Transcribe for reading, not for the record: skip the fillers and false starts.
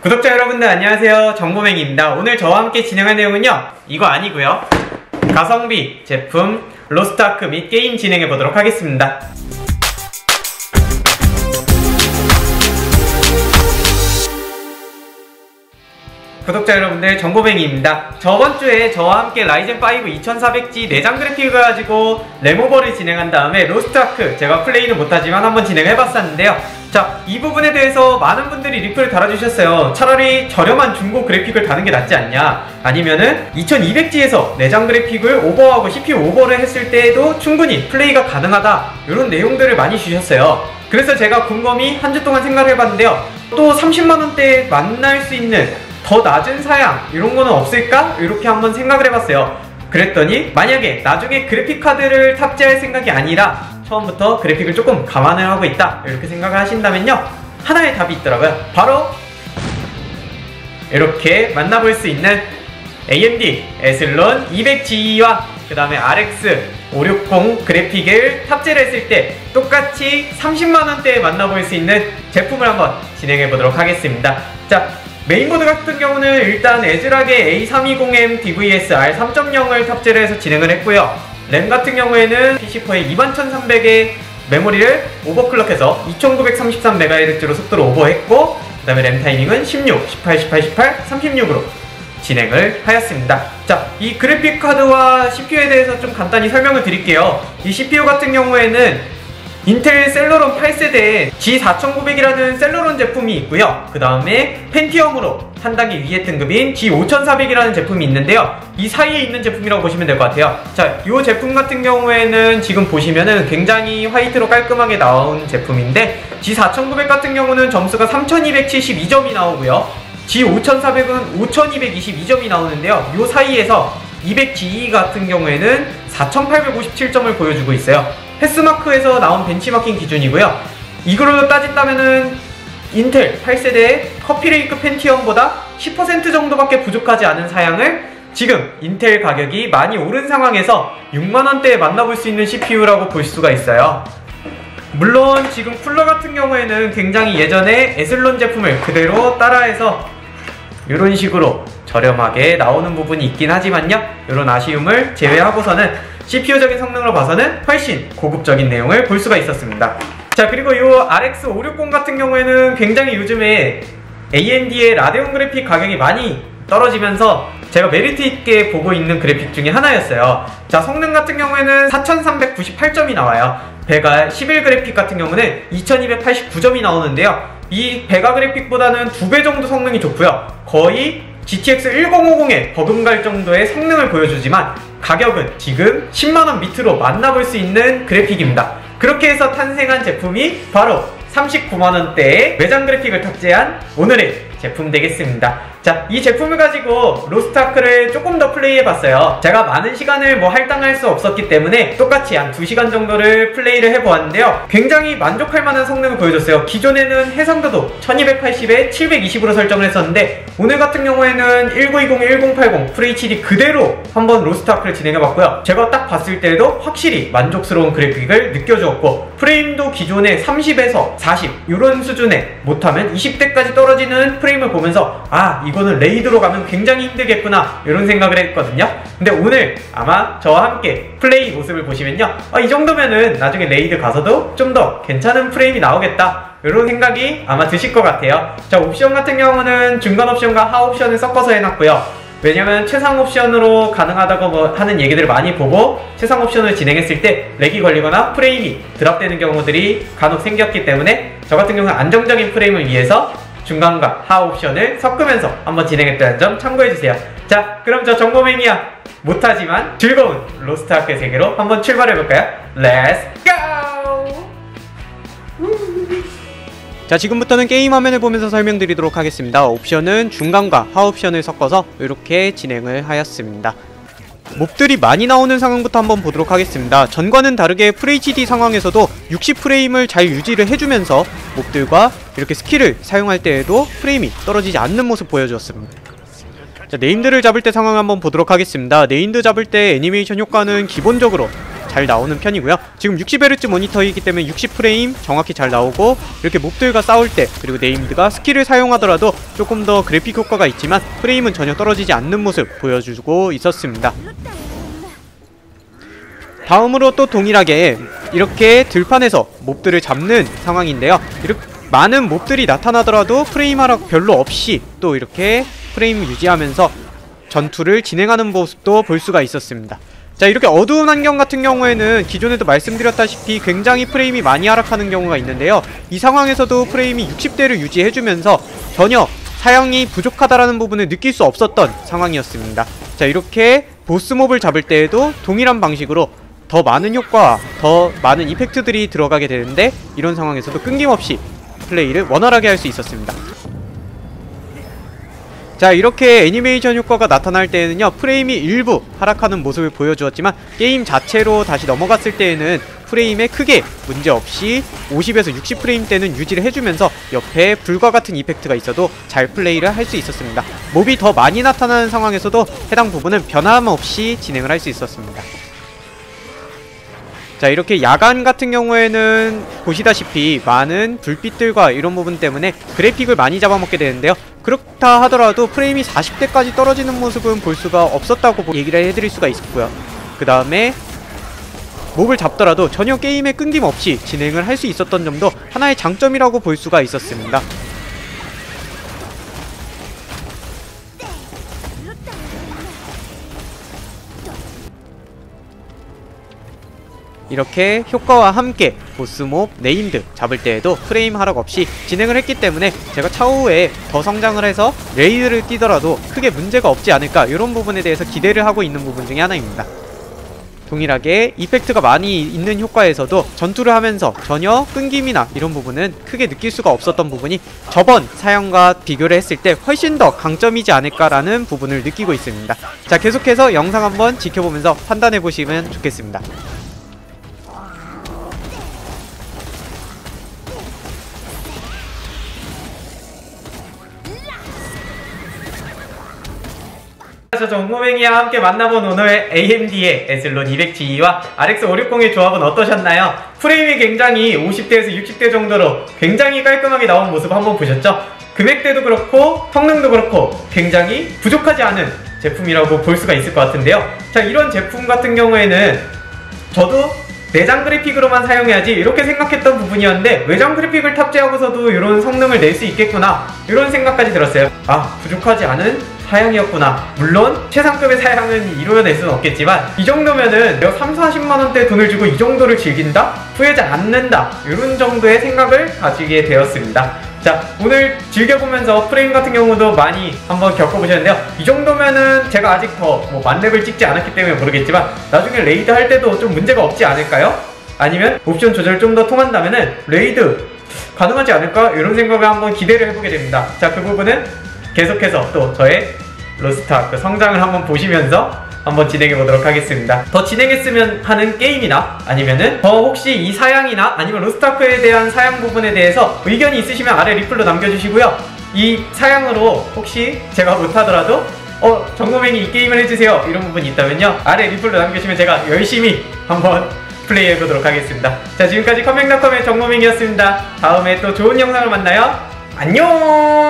구독자 여러분들 안녕하세요, 정보맹입니다. 오늘 저와 함께 진행할 내용은요, 이거 아니고요, 가성비 제품 로스트아크 및 게임 진행해 보도록 하겠습니다. 구독자 여러분들, 정보맹이입니다. 저번주에 저와 함께 라이젠 5 2400G 내장 그래픽을 가지고 램오버를 진행한 다음에 로스트아크 제가 플레이는 못하지만 한번 진행해봤었는데요. 자, 이 부분에 대해서 많은 분들이 리플을 달아주셨어요. 차라리 저렴한 중고 그래픽을 다는 게 낫지 않냐, 아니면은 2200G에서 내장 그래픽을 오버하고 CPU 오버를 했을 때에도 충분히 플레이가 가능하다, 이런 내용들을 많이 주셨어요. 그래서 제가 곰곰이 한 주 동안 생각을 해봤는데요, 또 30만원대에 만날 수 있는 더 낮은 사양 이런 거는 없을까? 이렇게 한번 생각을 해봤어요. 그랬더니 만약에 나중에 그래픽카드를 탑재할 생각이 아니라 처음부터 그래픽을 조금 감안을 하고 있다, 이렇게 생각을 하신다면요, 하나의 답이 있더라고요. 바로 이렇게 만나볼 수 있는 AMD 에슬론 200G와 그 다음에 RX 560 그래픽을 탑재를 했을 때 똑같이 30만원대에 만나볼 수 있는 제품을 한번 진행해 보도록 하겠습니다. 자, 메인보드 같은 경우는 일단 에즈락의 A320M DVS R3.0을 탑재를 해서 진행을 했고요. 램 같은 경우에는 PC4의 21300의 메모리를 오버클럭해서 2933MHz로 속도를 오버했고, 그 다음에 램 타이밍은 16, 18, 18, 18, 36으로 진행을 하였습니다. 자, 이 그래픽카드와 CPU에 대해서 좀 간단히 설명을 드릴게요. 이 CPU 같은 경우에는 인텔 셀러론 8세대에 G4900이라는 셀러론 제품이 있고요. 그 다음에 펜티엄으로 한 단계 위의 등급인 G5400이라는 제품이 있는데요, 이 사이에 있는 제품이라고 보시면 될 것 같아요. 자, 이 제품 같은 경우에는 지금 보시면은 굉장히 화이트로 깔끔하게 나온 제품인데, G4900 같은 경우는 점수가 3272점이 나오고요, G5400은 5222점이 나오는데요, 이 사이에서 200G 같은 경우에는 4857점을 보여주고 있어요. 패스마크에서 나온 벤치마킹 기준이고요. 이걸로 따진다면은 인텔 8세대의 커피레이크 펜티엄보다 10% 정도밖에 부족하지 않은 사양을 지금 인텔 가격이 많이 오른 상황에서 6만원대에 만나볼 수 있는 CPU라고 볼 수가 있어요. 물론 지금 쿨러 같은 경우에는 굉장히 예전에 에슬론 제품을 그대로 따라해서 이런 식으로 저렴하게 나오는 부분이 있긴 하지만요, 이런 아쉬움을 제외하고서는 CPU적인 성능으로 봐서는 훨씬 고급적인 내용을 볼 수가 있었습니다. 자, 그리고 이 RX 560 같은 경우에는 굉장히 요즘에 AMD의 라데온 그래픽 가격이 많이 떨어지면서 제가 메리트 있게 보고 있는 그래픽 중에 하나였어요. 자, 성능 같은 경우에는 4398점이 나와요. 베가 11 그래픽 같은 경우는 2289점이 나오는데요, 이 베가 그래픽보다는 2배 정도 성능이 좋고요, 거의 GTX 1050에 버금갈 정도의 성능을 보여주지만 가격은 지금 10만원 밑으로 만나볼 수 있는 그래픽입니다. 그렇게 해서 탄생한 제품이 바로 39만원대의 외장 그래픽을 탑재한 오늘의 제품 되겠습니다. 자, 이 제품을 가지고 로스트아크를 조금 더 플레이해봤어요. 제가 많은 시간을 할당할 수 없었기 때문에 똑같이 한 2시간 정도를 플레이를 해보았는데요, 굉장히 만족할 만한 성능을 보여줬어요. 기존에는 해상도도 1280에 720으로 설정을 했었는데, 오늘 같은 경우에는 1920, 1080 FHD 그대로 한번 로스트아크를 진행해봤고요. 제가 딱 봤을 때도 확실히 만족스러운 그래픽을 느껴주었고, 프레임도 기존에 30에서 40 이런 수준에 못하면 20대까지 떨어지는 프레임을 보면서 이거는 레이드로 가면 굉장히 힘들겠구나, 이런 생각을 했거든요. 근데 오늘 아마 저와 함께 플레이 모습을 보시면요, 이 정도면은 나중에 레이드 가서도 좀 더 괜찮은 프레임이 나오겠다, 이런 생각이 아마 드실 것 같아요. 자, 옵션 같은 경우는 중간 옵션과 하 옵션을 섞어서 해놨고요. 왜냐면 최상 옵션으로 가능하다고 하는 얘기들을 많이 보고 최상 옵션을 진행했을 때 렉이 걸리거나 프레임이 드랍되는 경우들이 간혹 생겼기 때문에 저 같은 경우는 안정적인 프레임을 위해서 중간과 하 옵션을 섞으면서 한번 진행했다는 점 참고해주세요. 자, 그럼 저 정보맹이야 못하지만 즐거운 로스트아크의 세계로 한번 출발해볼까요? 렛츠 고! 자, 지금부터는 게임 화면을 보면서 설명드리도록 하겠습니다. 옵션은 중간과 하 옵션을 섞어서 이렇게 진행을 하였습니다. 몹들이 많이 나오는 상황부터 한번 보도록 하겠습니다. 전과는 다르게 FHD 상황에서도 60프레임을 잘 유지를 해주면서 몹들과 이렇게 스킬을 사용할 때에도 프레임이 떨어지지 않는 모습 보여주었습니다. 자, 네임드를 잡을 때 상황 한번 보도록 하겠습니다. 네임드 잡을 때 애니메이션 효과는 기본적으로 잘 나오는 편이고요. 지금 60Hz 모니터이기 때문에 60프레임 정확히 잘 나오고, 이렇게 몹들과 싸울 때, 그리고 네임드가 스킬을 사용하더라도 조금 더 그래픽 효과가 있지만 프레임은 전혀 떨어지지 않는 모습 보여주고 있었습니다. 다음으로 또 동일하게 이렇게 들판에서 몹들을 잡는 상황인데요. 이렇게 많은 몹들이 나타나더라도 프레임 하락 별로 없이 또 이렇게 프레임을 유지하면서 전투를 진행하는 모습도 볼 수가 있었습니다. 자, 이렇게 어두운 환경 같은 경우에는 기존에도 말씀드렸다시피 굉장히 프레임이 많이 하락하는 경우가 있는데요. 이 상황에서도 프레임이 60대를 유지해주면서 전혀 사양이 부족하다라는 부분을 느낄 수 없었던 상황이었습니다. 자, 이렇게 보스몹을 잡을 때에도 동일한 방식으로 더 많은 효과와 더 많은 이펙트들이 들어가게 되는데, 이런 상황에서도 끊김없이 플레이를 원활하게 할 수 있었습니다. 자, 이렇게 애니메이션 효과가 나타날 때에는요, 프레임이 일부 하락하는 모습을 보여주었지만 게임 자체로 다시 넘어갔을 때에는 프레임에 크게 문제없이 50에서 60프레임 대는 유지를 해주면서 옆에 불과 같은 이펙트가 있어도 잘 플레이를 할 수 있었습니다. 몹이 더 많이 나타나는 상황에서도 해당 부분은 변함없이 진행을 할 수 있었습니다. 자, 이렇게 야간 같은 경우에는 보시다시피 많은 불빛들과 이런 부분 때문에 그래픽을 많이 잡아먹게 되는데요. 그렇다 하더라도 프레임이 40대까지 떨어지는 모습은 볼 수가 없었다고 얘기를 해드릴 수가 있었고요. 그 다음에 몹을 잡더라도 전혀 게임에 끊김없이 진행을 할 수 있었던 점도 하나의 장점이라고 볼 수가 있었습니다. 이렇게 효과와 함께 보스몹, 네임드 잡을 때에도 프레임 하락 없이 진행을 했기 때문에 제가 차후에 더 성장을 해서 레이드를 뛰더라도 크게 문제가 없지 않을까, 이런 부분에 대해서 기대를 하고 있는 부분 중에 하나입니다. 동일하게 이펙트가 많이 있는 효과에서도 전투를 하면서 전혀 끊김이나 이런 부분은 크게 느낄 수가 없었던 부분이 저번 사양과 비교를 했을 때 훨씬 더 강점이지 않을까라는 부분을 느끼고 있습니다. 자, 계속해서 영상 한번 지켜보면서 판단해 보시면 좋겠습니다. 저 정모맹이와 함께 만나본 오늘의 AMD의 에슬론 200G와 RX 560의 조합은 어떠셨나요? 프레임이 굉장히 50대에서 60대 정도로 굉장히 깔끔하게 나온 모습 한번 보셨죠? 금액대도 그렇고 성능도 그렇고 굉장히 부족하지 않은 제품이라고 볼 수가 있을 것 같은데요. 자, 이런 제품 같은 경우에는 저도 내장 그래픽으로만 사용해야지 이렇게 생각했던 부분이었는데, 외장 그래픽을 탑재하고서도 이런 성능을 낼 수 있겠구나, 이런 생각까지 들었어요. 아, 부족하지 않은 사양이었구나. 물론 최상급의 사양은 이루어낼 수는 없겠지만 이 정도면은 내가 30-40만원대 돈을 주고 이 정도를 즐긴다? 후회하지 않는다, 이런 정도의 생각을 가지게 되었습니다. 자, 오늘 즐겨보면서 프레임 같은 경우도 많이 한번 겪어보셨는데요. 이 정도면은 제가 아직 더 만렙을 찍지 않았기 때문에 모르겠지만 나중에 레이드 할 때도 좀 문제가 없지 않을까요? 아니면 옵션 조절 좀 더 통한다면은 레이드 가능하지 않을까? 이런 생각을 한번 기대를 해보게 됩니다. 자, 그 부분은 계속해서 또 저의 로스트아크 성장을 한번 보시면서 한번 진행해보도록 하겠습니다. 더 진행했으면 하는 게임이나 아니면은 더 혹시 이 사양이나 아니면 로스트아크에 대한 사양 부분에 대해서 의견이 있으시면 아래 리플로 남겨주시고요. 이 사양으로 혹시 제가 못하더라도 정모맹이 이 게임을 해주세요, 이런 부분이 있다면요, 아래 리플로 남겨주시면 제가 열심히 한번 플레이해보도록 하겠습니다. 자, 지금까지 컴맹닷컴의 정모맹이었습니다. 다음에 또 좋은 영상을 만나요. 안녕!